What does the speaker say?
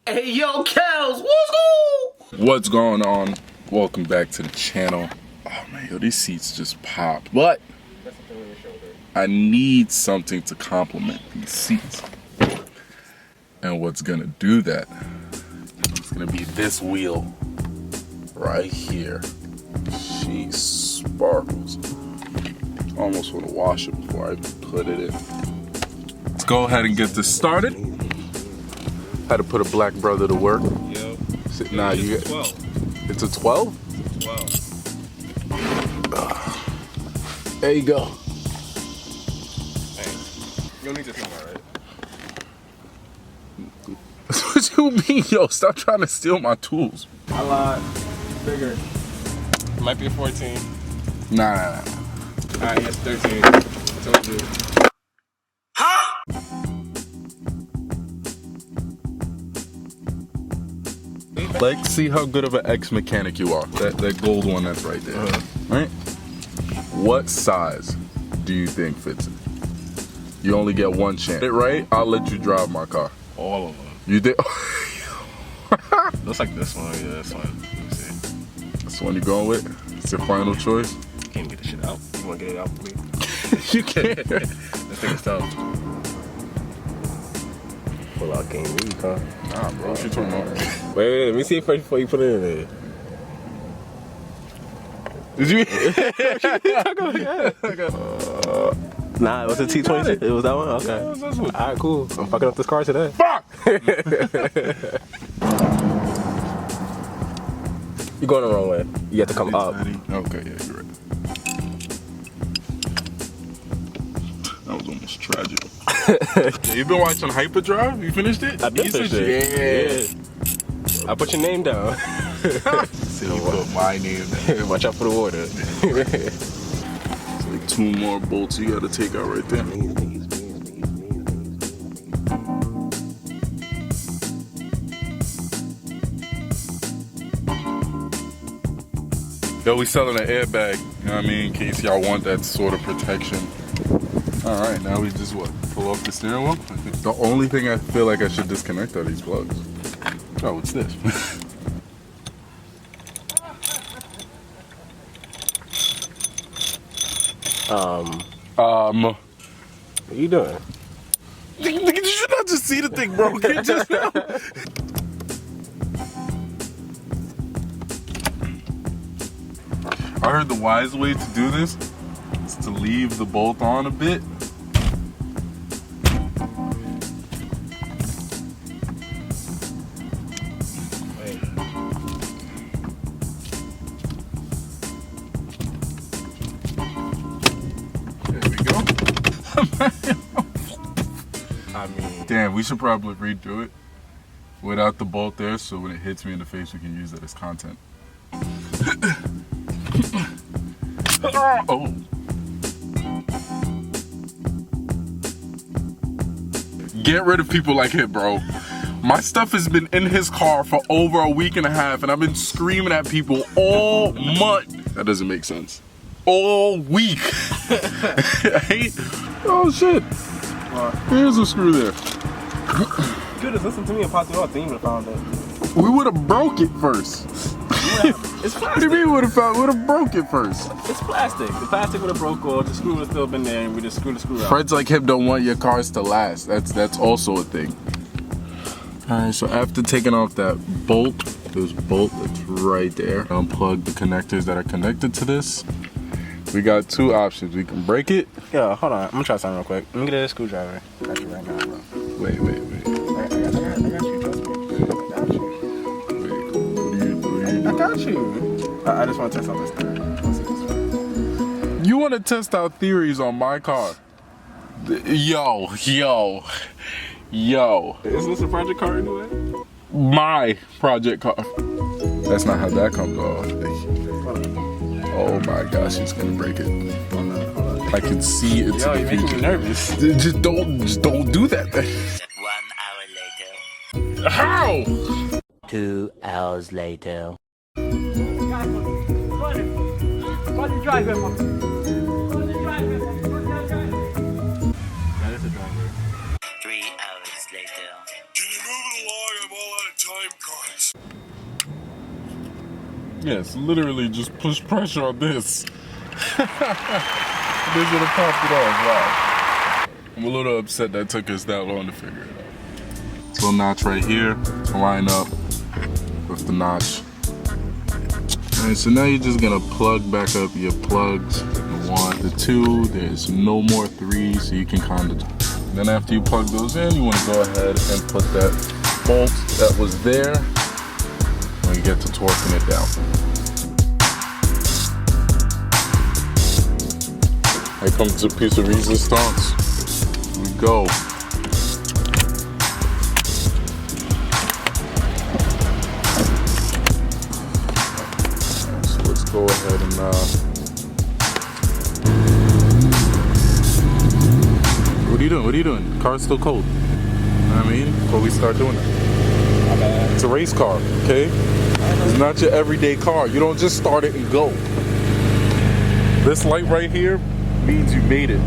Hey yo, Kels, what's good? What's going on? Welcome back to the channel. Oh man, yo, these seats just popped. But I need something to complement these seats. And what's gonna do that? It's gonna be this wheel right here. She sparkles. Almost want to wash it before I put it in. Let's go ahead and get this started. Had to put a black brother to work. Yo. Nah, you It's a 12. It's a 12? 12. There you go. Thanks. You don't need to think about it. What you mean, yo? Stop trying to steal my tools. I lied. Bigger. It might be a 14. Nah. Alright, yes, 13. I told you. Like, see how good of an ex-mechanic you are. That gold one that's right there. Right? What size do you think fits it? You only get one chance. Get it right, I'll let you drive my car. All of them. You think? Looks like this one. Yeah, this one. Let me see. That's the one you're going with? It's your final choice? Can't get this shit out. You wanna get it out for me? You can't. This thing is tough. Pull out can't read, huh? Nah, bro. What you talking about? Wait, let me see it first before you put it in there. Did you? Nah, it was a T22. It was that one? Okay. Yeah, that's what. Alright, cool. I'm fucking up this car today. Fuck! You're going the wrong way. You have to come up. Okay, yeah, you're right. That was almost tragic. Yeah, you been watching Hyperdrive? You finished it? I did finish it. Yeah. I put your name down. See, you put my name down. Watch out for the water. It's like 2 more bolts you gotta take out right there. Yo, we selling an airbag, you know what I mean, in case y'all want that sort of protection. All right, now we just what? Pull off the steering wheel? The only thing I feel like I should disconnect are these plugs. Oh, what's this? What you doing? Nigga, you should not just see the thing, bro. Can't just now. I heard the wise way to do this is to leave the bolt on a bit. Wait. There we go. I mean, Damn, we should probably redo it without the bolt there, so when it hits me in the face, we can use that as content. Oh. Get rid of people like him, bro. My stuff has been in his car for over a week and a half, and I've been screaming at people all month. That doesn't make sense. All week. Oh shit. Here's a screw there. you could have listened to me and popped it off. Then you would have found it. We would have broke it first. It's What do you mean would have broke it first? It's plastic. The plastic would have broke off. The screw would have still been there, and we just screwed the screw out. Friends like him don't want your cars to last. That's also a thing. Alright, so after taking off that bolt, there's a bolt that's right there. Unplug the connectors that are connected to this. We got 2 options. We can break it. Yeah, hold on. I'm gonna try something real quick. Let me get a screwdriver. I got you right now, bro. Wait. I got you. Trust me. I got you. I just want to test out this thing. You want to test out theories on my car? Yo. Isn't this a project car anyway? My project car. That's not how that comes off. Oh my gosh, he's gonna break it. Hold on. I can see it's Yo, in you're the making me future. nervous. Just don't do that then. 1 hour later. How? 2 hours later. time comes. Yes, literally just push pressure on this. This would have popped it off. Wow. I'm a little upset that took us that long to figure it out. Little notch right here to line up with the notch. Alright, so now you're just gonna plug back up your plugs. The 1, the 2, there's no more 3, so you can kind of. Then after you plug those in, you want to go ahead and put that bolt that was there when you get to torquing it down. Here comes a piece of resistance. Here we go. So let's go ahead and what are you doing? What are you doing? The car's still cold. You know what I mean? Before we start doing it. It's a race car, okay? It's not your everyday car. You don't just start it and go. This light right here means you made it.